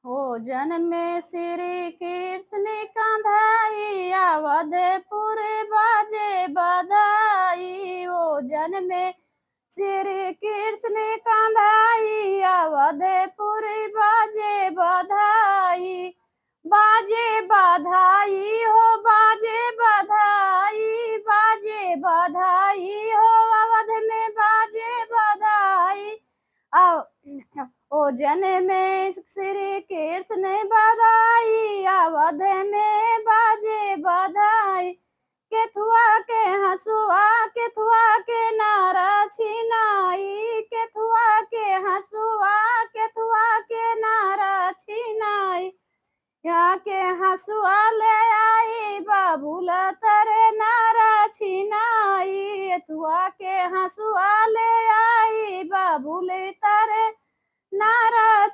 हो जन्मे श्री कृष्ण कंधाई अवधपुर बाजे बधाई। हो जन्मे श्री कृष्ण कंधाई अवधपुर बाजे बधाई। बाजे बधाई हो बाजे बधाई बाजे बधाई हो अवध में बाजे बधाई। ओ जन्मे श्री कृष्ण बधाई अवध में बाजे बधाई। केथुआ के हंसुआ केथुआ के नारा छिनाई। केथुआ के हंसुआ केथुआ के नारा छिनाई। यहाँ के हंसुआ ले आई बाबूल तरे नारा छिनाई। एथुआ के हंसुआ ले आई बाबूल तरे नारा